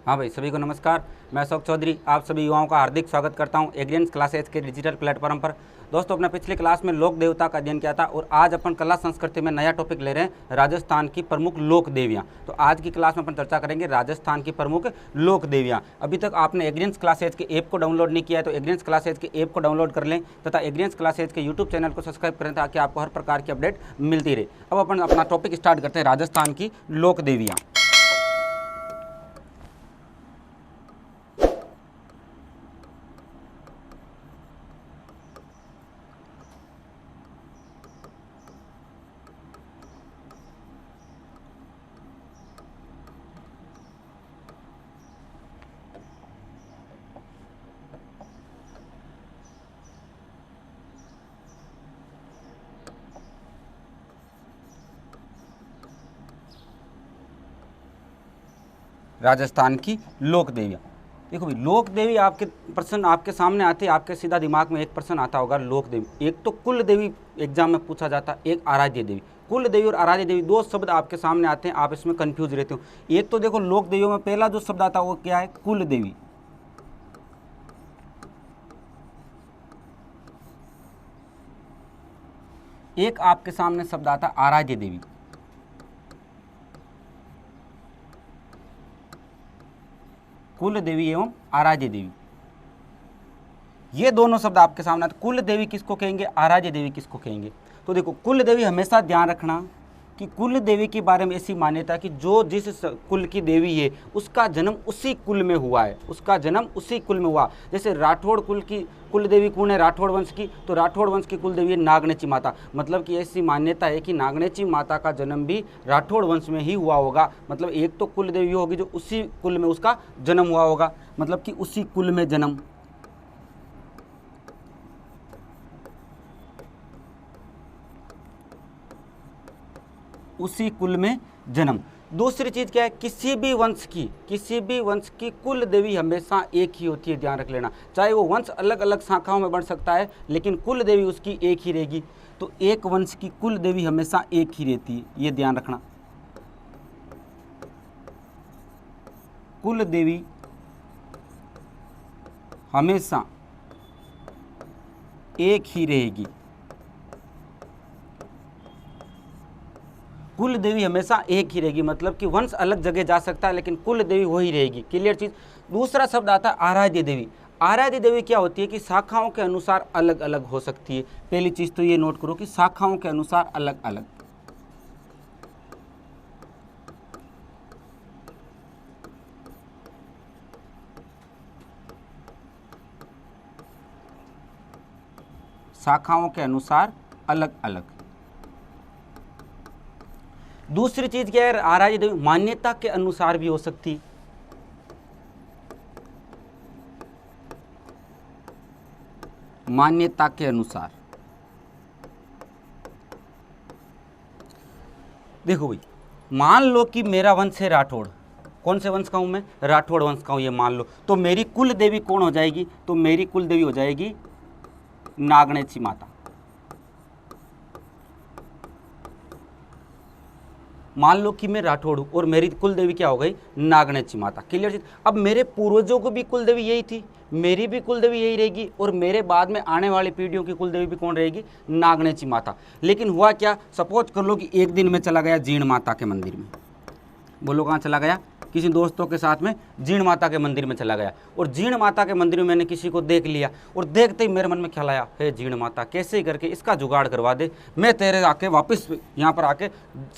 हाँ भाई, सभी को नमस्कार। मैं अशोक चौधरी आप सभी युवाओं का हार्दिक स्वागत करता हूँ एग्रीएंस क्लासेज के डिजिटल प्लेटफॉर्म पर। दोस्तों, अपने पिछली क्लास में लोक देवता का अध्ययन किया था और आज अपन कला संस्कृति में नया टॉपिक ले रहे हैं, राजस्थान की प्रमुख लोक देवियाँ। तो आज की क्लास में अपन चर्चा करेंगे राजस्थान की प्रमुख लोक देवियाँ। अभी तक आपने एग्रीएंस क्लासेज के ऐप को डाउनलोड नहीं किया है तो एग्रीएंस क्लासेज के ऐप को डाउनलोड कर लें तथा एग्रीएंस क्लासेज के यूट्यूब चैनल को सब्सक्राइब करें ताकि आपको हर प्रकार की अपडेट मिलती रहे। अब अपन अपना टॉपिक स्टार्ट करते हैं, राजस्थान की लोक देवियाँ। राजस्थान की लोक देवियाँ। देखो भाई, लोक देवी आपके प्रश्न आपके सामने आते, आपके सीधा दिमाग में एक प्रश्न आता होगा लोक देवी। एक तो कुल देवी एग्जाम में पूछा जाता, एक आराध्य देवी। कुल देवी और आराध्य देवी दो शब्द आपके सामने आते हैं, आप इसमें कंफ्यूज रहते हो। एक तो देखो, लोक देवियों में पहला जो शब्द आता है वो क्या है? कुल देवी। एक आपके सामने शब्द आता है आराध्य देवी। कुल देवी एवं आराध्य देवी, ये दोनों शब्द आपके सामने आते। कुल देवी किसको कहेंगे, आराध्य देवी किसको कहेंगे? तो देखो, कुल देवी हमेशा ध्यान रखना कि कुल देवी के बारे में ऐसी मान्यता कि जो जिस कुल की देवी है उसका जन्म उसी कुल में हुआ है, उसका जन्म उसी कुल में हुआ। जैसे राठौड़ कुल की कुल देवी कौन है? राठौड़ वंश की। तो राठौड़ वंश की कुल देवी है नागनेची माता। मतलब कि ऐसी मान्यता है कि नागनेची माता का जन्म भी राठौड़ वंश में ही हुआ होगा। मतलब एक तो कुल देवी होगी जो उसी कुल में उसका जन्म हुआ होगा, मतलब कि उसी कुल में जन्म। उसी कुल में जन्म। दूसरी चीज क्या है? किसी भी वंश की कुल देवी हमेशा एक ही होती है, ध्यान रख लेना। चाहे वो वंश अलग अलग शाखाओं में बढ़ सकता है लेकिन कुल देवी उसकी एक ही रहेगी। तो एक वंश की कुल देवी हमेशा एक ही रहती है, ये ध्यान रखना। कुल देवी हमेशा एक ही रहेगी। कुल देवी हमेशा एक ही रहेगी, मतलब कि वंश अलग जगह जा सकता है लेकिन कुल देवी वही रहेगी। क्लियर चीज। दूसरा शब्द आता है आराध्य देवी। आराध्य देवी क्या होती है कि शाखाओं के अनुसार अलग अलग हो सकती है। पहली चीज तो ये नोट करो कि शाखाओं के अनुसार अलग अलग। शाखाओं के अनुसार अलग अलग। दूसरी चीज क्या है? आराध्य देवी मान्यता के अनुसार भी हो सकती है। मान्यता के अनुसार। देखो भाई, मान लो कि मेरा वंश है राठौड़। कौन से वंश का हूं मैं? राठौड़ वंश का हूं, ये मान लो। तो मेरी कुल देवी कौन हो जाएगी? तो मेरी कुल देवी हो जाएगी नागनेची माता। मान लो कि मैं राठौड़ हूं और मेरी कुल देवी क्या हो गई? नागनेची माता। क्लियर चीज। अब मेरे पूर्वजों को भी कुल देवी यही थी, मेरी भी कुल देवी यही रहेगी और मेरे बाद में आने वाली पीढ़ियों की कुल देवी भी कौन रहेगी? नागनेची माता। लेकिन हुआ क्या? सपोज कर लो कि एक दिन मैं चला गया जीण माता के मंदिर में। बोलो कहाँ चला गया? किसी दोस्तों के साथ में जीण माता के मंदिर में चला गया और जीण माता के मंदिर में मैंने किसी को देख लिया और देखते ही मेरे मन में ख्याल आया, हे जीण माता, कैसे करके इसका जुगाड़ करवा दे, मैं तेरे आके वापस यहाँ पर आके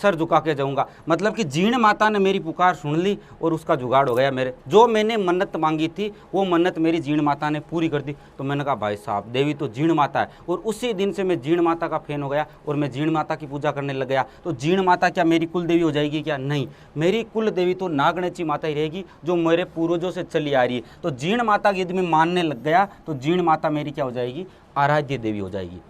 सर झुका के जाऊँगा। मतलब कि जीण माता ने मेरी पुकार सुन ली और उसका जुगाड़ हो गया। मेरे जो मैंने मन्नत मांगी थी वो मन्नत मेरी जीण माता ने पूरी कर दी। तो मैंने कहा भाई साहब, देवी तो जीण माता है। और उसी दिन से मैं जीण माता का फैन हो गया और मैं जीण माता की पूजा करने लग गया। तो जीण माता क्या मेरी कुल देवी हो जाएगी क्या? नहीं, मेरी कुल देवी तो नागनेची माता ही रहेगी जो मेरे पूर्वजों से चली आ रही है। तो जीण माता की यदि मैं मानने लग गया तो जीण माता मेरी क्या हो जाएगी? आराध्य देवी हो जाएगी।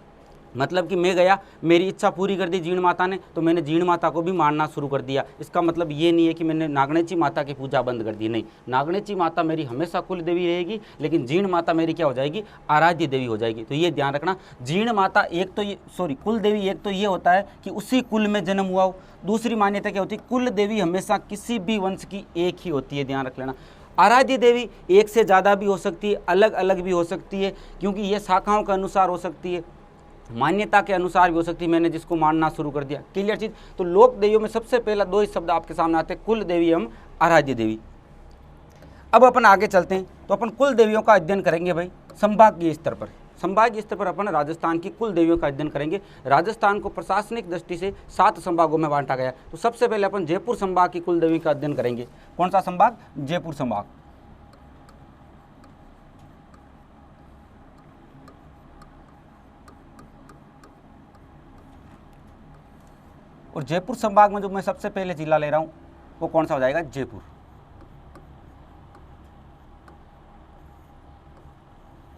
मतलब कि मैं गया, मेरी इच्छा पूरी कर दी जीण माता ने, तो मैंने जीण माता को भी मानना शुरू कर दिया। इसका मतलब ये नहीं है कि मैंने नागनेची माता की पूजा बंद कर दी, नहीं। नागनेची माता मेरी हमेशा कुल देवी रहेगी लेकिन जीण माता मेरी क्या हो जाएगी? आराध्य देवी हो जाएगी। तो ये ध्यान रखना, जीण माता एक तो ये कुल देवी एक तो ये होता है कि उसी कुल में जन्म हुआ हो। दूसरी मान्यता क्या होती है? कुल देवी हमेशा किसी भी वंश की एक ही होती है, ध्यान रख लेना। आराध्य देवी एक से ज़्यादा भी हो सकती है, अलग अलग भी हो सकती है, क्योंकि ये शाखाओं के अनुसार हो सकती है, मान्यता के अनुसार भी हो सकती है। मैंने जिसको मानना शुरू कर दिया, क्लियर चीज़। तो लोक देवियों में सबसे पहला दो ही शब्द आपके सामने आते हैं, कुल देवी एवं आराध्य देवी। अब अपन आगे चलते हैं, तो अपन कुल देवियों का अध्ययन करेंगे भाई संभागीय स्तर पर। संभागीय स्तर पर अपन राजस्थान की कुल देवियों का अध्ययन करेंगे। राजस्थान को प्रशासनिक दृष्टि से 7 संभागों में बांटा गया। तो सबसे पहले अपन जयपुर संभाग की कुल देवी का अध्ययन करेंगे। कौन सा संभाग? जयपुर संभाग। और जयपुर संभाग में जो मैं सबसे पहले जिला ले रहा हूं वो कौन सा हो जाएगा? जयपुर।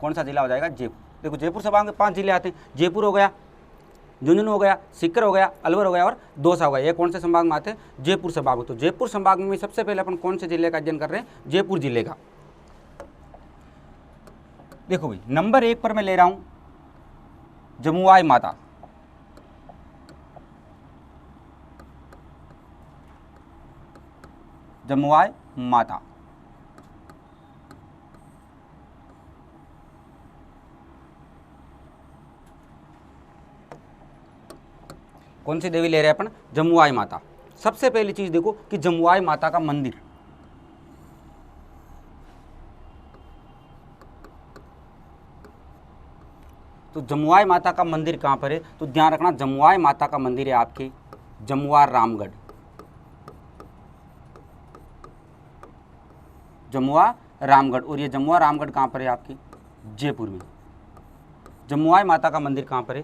कौन सा जिला हो जाएगा? जयपुर। देखो जयपुर संभाग में 5 जिले आते हैं, जयपुर हो गया, झुंझुनू हो गया, सीकर हो गया, अलवर हो गया और दौसा हो गया। ये कौन से संभाग में आते हैं? जयपुर संभाग में। तो जयपुर संभाग में सबसे पहले अपन कौन से जिले का अध्ययन कर रहे हैं? जयपुर जिले का। देखो भाई नंबर 1 पर मैं ले रहा हूं जमुआई माता। जमुआई माता कौन सी देवी ले रहे हैं अपन? जमुआई माता। सबसे पहली चीज देखो कि जमुआई माता का मंदिर, तो जमुआई माता का मंदिर कहां पर है? तो ध्यान रखना जमुआई माता का मंदिर है आपके जमुआ रामगढ़। जमुआ रामगढ़। और ये जमुआ रामगढ़ कहां पर है? आपके जयपुर में। जमुआई माता का मंदिर कहां पर है?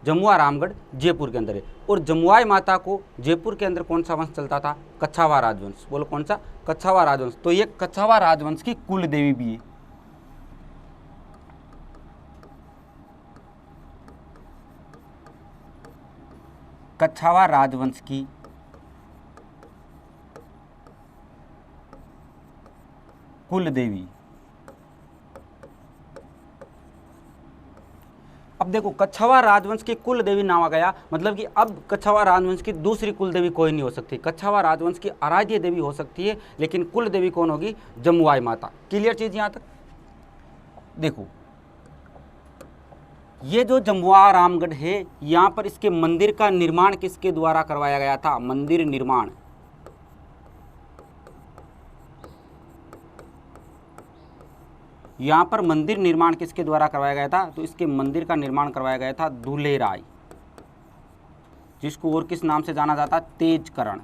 जमुआ रामगढ़ जयपुर के अंदर है। और जमुआई माता को जयपुर के अंदर कौन सा वंश चलता था? कच्छावा राजवंश। बोलो कौन सा? कच्छावा राजवंश। तो ये कच्छावा राजवंश की कुल देवी भी है। कच्छावा राजवंश की कुल देवी। अब देखो कच्छावा राजवंश की कुल देवी नाम आ गया, मतलब कि अब कच्छावा राजवंश की दूसरी कुल देवी कोई नहीं हो सकती। कच्छावा राजवंश की आराध्य देवी हो सकती है, लेकिन कुल देवी कौन होगी? जमुआई माता। क्लियर चीज यहां तक? देखो ये जो जमुआ रामगढ़ है, यहां पर इसके मंदिर का निर्माण किसके द्वारा करवाया गया था? मंदिर निर्माण यहाँ पर मंदिर निर्माण किसके द्वारा करवाया गया था? तो इसके मंदिर का निर्माण करवाया गया था दूल्हे राय, जिसको और किस नाम से जाना जाता है? तेजकरण।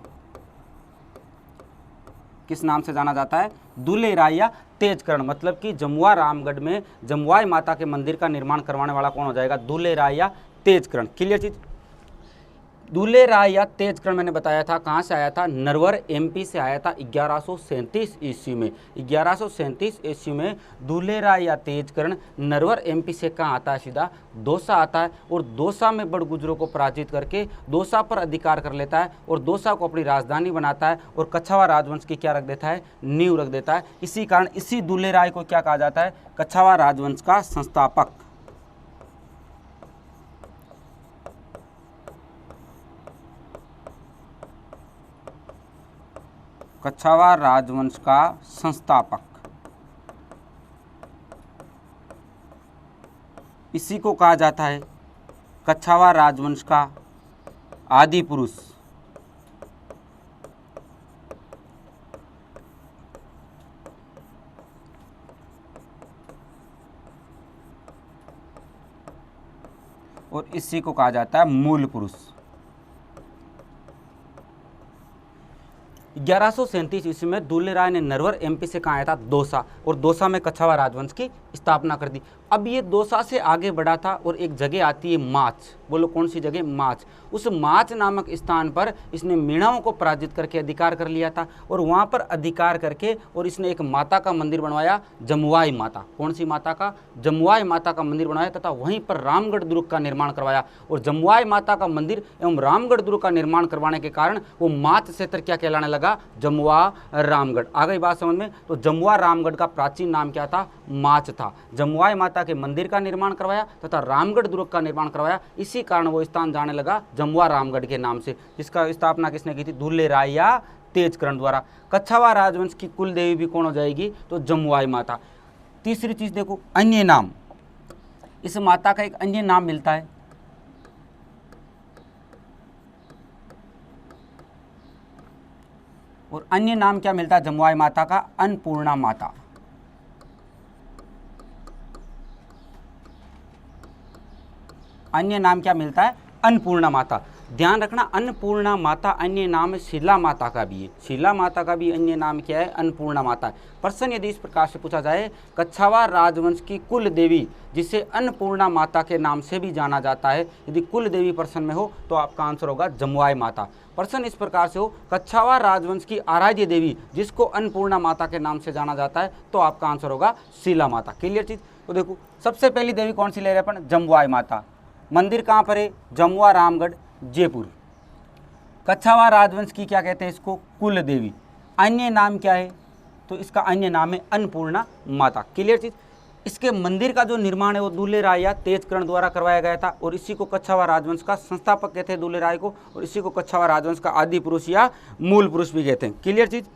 किस नाम से जाना जाता है? दूल्हे राय या तेजकरण। मतलब कि जमुआ रामगढ़ में जमुआई माता के मंदिर का निर्माण करवाने वाला कौन हो जाएगा? दूल्हे राय या तेजकरण। क्लियर चीज? दूल्हे राय या तेजकरण मैंने बताया था कहाँ से आया था? नरवर एमपी से आया था 1137 ईस्वी में। 1137 ईस्वी में दूल्हे राय या तेजकरण नरवर एमपी से कहाँ आता है? सीधा दौसा आता है। और दौसा में बड़गुजरों को पराजित करके दौसा पर अधिकार कर लेता है और दौसा को अपनी राजधानी बनाता है और कच्छावा राजवंश की क्या रख देता है? नींव रख देता है। इसी कारण इसी दूल्हे राय को क्या कहा जाता है? कच्छावा राजवंश का संस्थापक। कच्छावा राजवंश का संस्थापक, इसी को कहा जाता है कच्छावा राजवंश का आदि पुरुष। और इसी को कहा जाता है मूल पुरुष। 1137 ईस्वी में दूल्हे राय ने नरवर एमपी से कहाँ आया था? दौसा। और दौसा में कच्छावा राजवंश की स्थापना कर दी। अब ये दौसा से आगे बढ़ा था और एक जगह आती है माच। बोलो कौन सी जगह? माच। उस माच नामक स्थान पर इसने मीणाओं को पराजित करके अधिकार कर लिया था और वहाँ पर अधिकार करके और इसने एक माता का मंदिर बनवाया, जमुआई माता। कौन सी माता का? जमुआई माता का मंदिर बनाया तथा वहीं पर रामगढ़ दुर्ग का निर्माण करवाया। और जमुआई माता का मंदिर एवं रामगढ़ दुर्ग का निर्माण करवाने के कारण वो माच क्षेत्र क्या कहलाने लगा? जमुआ रामगढ़। आ गई बात समझ में? तो जमुआ रामगढ़ का प्राचीन नाम क्या था? माच था। जमुआई माता के मंदिर का निर्माण करवाया तथा रामगढ़ दुर्ग का निर्माण करवाया। इसी कारण वो स्थान जाने लगा जमुआ रामगढ़ के नाम से, जिसका स्थापना किसने की थी? दूल्हे राय या तेजकर्ण द्वारा। कच्छावा राजवंश की कुल देवी भी कौन हो जाएगी, तो जमुआई माता। तीसरी चीज देखो, अन्य नाम। इस माता का एक अन्य नाम मिलता है, और अन्य नाम क्या मिलता है जमुआई माता का, अन्नपूर्णा माता। अन्य नाम क्या मिलता है, अन्नपूर्णा माता। ध्यान रखना, अन्नपूर्णा माता अन्य नाम शिला माता का भी है। शिला माता का भी अन्य नाम क्या है, अन्नपूर्णा माता है। प्रश्न यदि इस प्रकार से पूछा जाए, कच्छावा राजवंश की कुल देवी जिसे अन्नपूर्णा माता के नाम से भी जाना जाता है, यदि कुल देवी प्रश्न में हो तो आपका आंसर होगा जमुआई माता। प्रश्न इस प्रकार से हो, कच्छावा राजवंश की आराध्य देवी जिसको अन्नपूर्णा माता के नाम से जाना जाता है, तो आपका आंसर होगा शिला माता। क्लियर चीज। तो देखो, सबसे पहली देवी कौन सी ले रहे हैं अपन, जमुआई माता। मंदिर कहाँ पर है, जमुआ रामगढ़ जयपुर। कच्छावा राजवंश की क्या कहते हैं इसको, कुल देवी। अन्य नाम क्या है, तो इसका अन्य नाम है अन्नपूर्णा माता। क्लियर चीज। इसके मंदिर का जो निर्माण है वो दूल्हे राय या तेजकर्ण द्वारा करवाया गया था, और इसी को कच्छावा राजवंश का संस्थापक कहते हैं दूल्हे राय को, और इसी को कच्छावा राजवंश का आदि पुरुष या मूल पुरुष भी कहते हैं। क्लियर चीज।